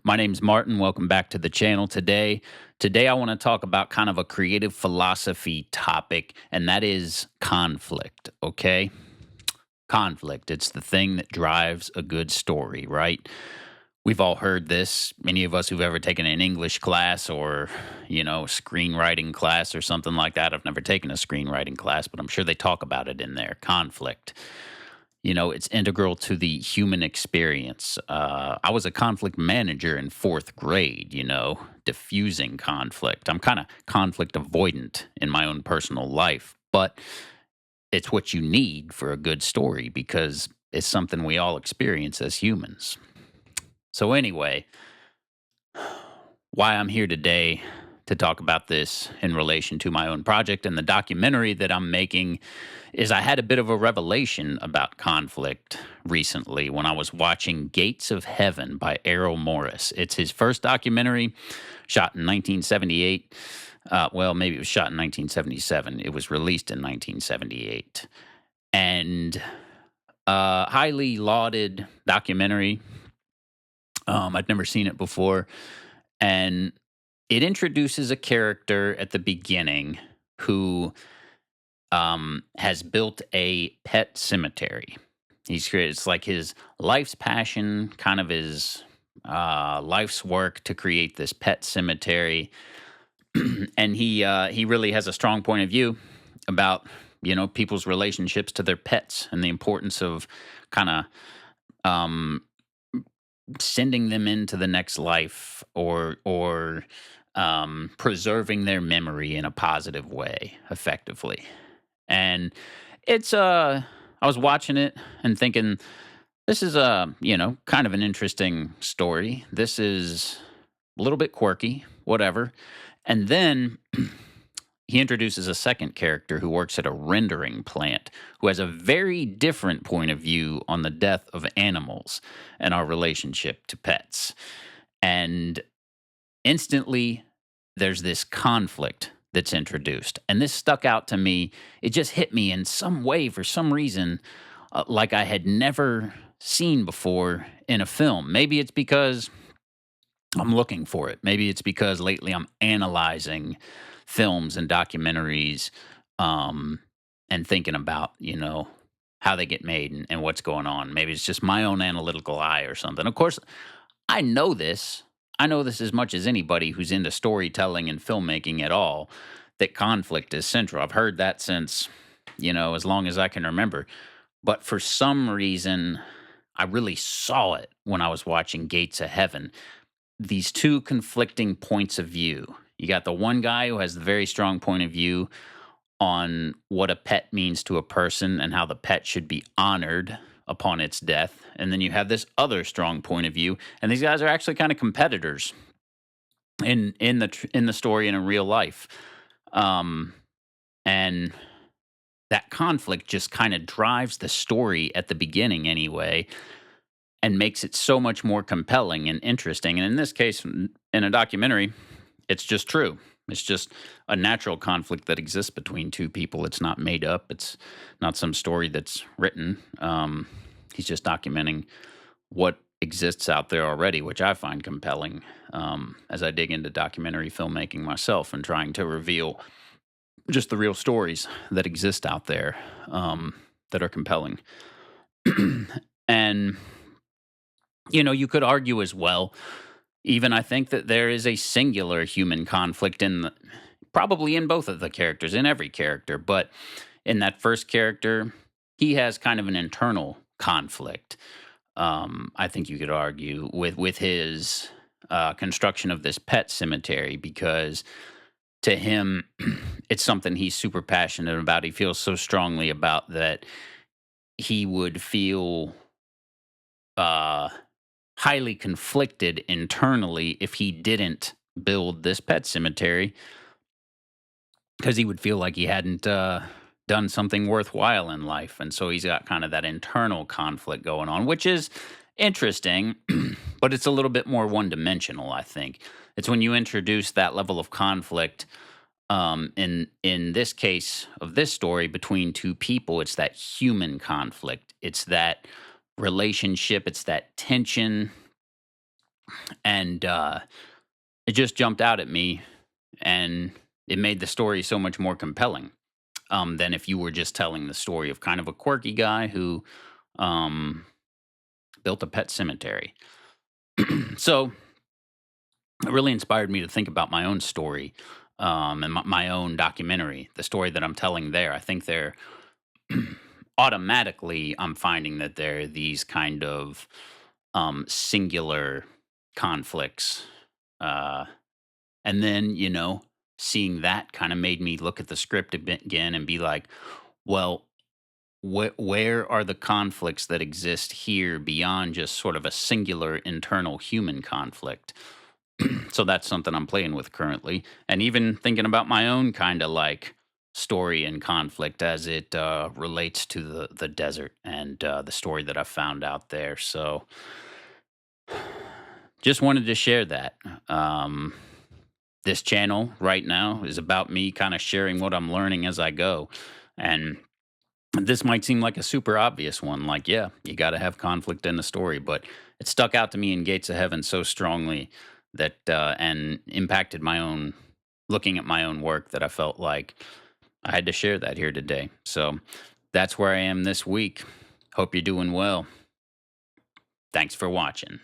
My name's Martin. Welcome back to the channel Today I want to talk about kind of a creative philosophy topic, and that is conflict, okay? Conflict. It's the thing that drives a good story, right? We've all heard this. Many of us who've ever taken an English class or, screenwriting class or something like that. I've never taken a screenwriting class, but I'm sure they talk about it in there. Conflict. It's integral to the human experience. I was a conflict manager in fourth grade, diffusing conflict. I'm kind of conflict avoidant in my own personal life, but it's what you need for a good story because it's something we all experience as humans. So, anyway, why I'm here today to talk about this in relation to my own project and the documentary that I'm making is I had a bit of a revelation about conflict recently when I was watching Gates of Heaven by Errol Morris. It's his first documentary, shot in 1978. Well, maybe it was shot in 1977. It was released in 1978. And highly lauded documentary. I'd never seen it before. And it introduces a character at the beginning who has built a pet cemetery. He's created, it's like his life's passion, kind of his life's work to create this pet cemetery. And he really has a strong point of view about people's relationships to their pets and the importance of kind of sending them into the next life or preserving their memory in a positive way effectively. And it's I was watching it and thinking this is kind of an interesting story. This is a little bit quirky, whatever. And then he introduces a second character who works at a rendering plant who has a very different point of view on the death of animals and our relationship to pets. And instantly, there's this conflict that's introduced. And this stuck out to me. It just hit me in some way, for some reason, like I had never seen before in a film. Maybe it's because I'm looking for it. Maybe it's because lately I'm analyzing films and documentaries and thinking about, how they get made and what's going on. Maybe it's just my own analytical eye or something. Of course, I know this. I know this as much as anybody who's into storytelling and filmmaking at all, that conflict is central. I've heard that since, as long as I can remember. But for some reason, I really saw it when I was watching Gates of Heaven. These two conflicting points of view. You got the one guy who has the very strong point of view on what a pet means to a person and how the pet should be honored upon its death. And then you have this other strong point of view, and these guys are actually kind of competitors in the story and in real life. And that conflict just kind of drives the story at the beginning anyway and makes it so much more compelling and interesting. And in this case, in a documentary, it's just true. It's just a natural conflict that exists between two people. It's not made up. It's not some story that's written. He's just documenting what exists out there already, which I find compelling as I dig into documentary filmmaking myself and trying to reveal just the real stories that exist out there that are compelling. And, you could argue as well. Even I think that there is a singular human conflict probably in both of the characters, in every character, but in that first character, he has kind of an internal conflict. I think you could argue with his construction of this pet cemetery because to him, it's something he's super passionate about. He feels so strongly about that he would feel uh, highly conflicted internally if he didn't build this pet cemetery because he would feel like he hadn't done something worthwhile in life. And so he's got kind of that internal conflict going on, which is interesting, but it's a little bit more one dimensional, I think. It's when you introduce that level of conflict. In this case of this story between two people, it's that human conflict. It's that relationship. It's that tension and it just jumped out at me, and it made the story so much more compelling than if you were just telling the story of kind of a quirky guy who um, built a pet cemetery. So it really inspired me to think about my own story and my own documentary, the story that I'm telling there. I think they're automatically, I'm finding that there are these kind of singular conflicts. Uh, and then, seeing that kind of made me look at the script a bit again and be like, well, where are the conflicts that exist here beyond just sort of a singular internal human conflict? So that's something I'm playing with currently, and even thinking about my own kind of like story and conflict as it relates to the desert and the story that I found out there. So just wanted to share that. Um, this channel right now is about me kind of sharing what I'm learning as I go, and this might seem like a super obvious one, like, yeah, you got to have conflict in the story, but it stuck out to me in Gates of Heaven so strongly that, and impacted my own, looking at my own work, that I felt like I had to share that here today. So that's where I am this week. Hope you're doing well. Thanks for watching.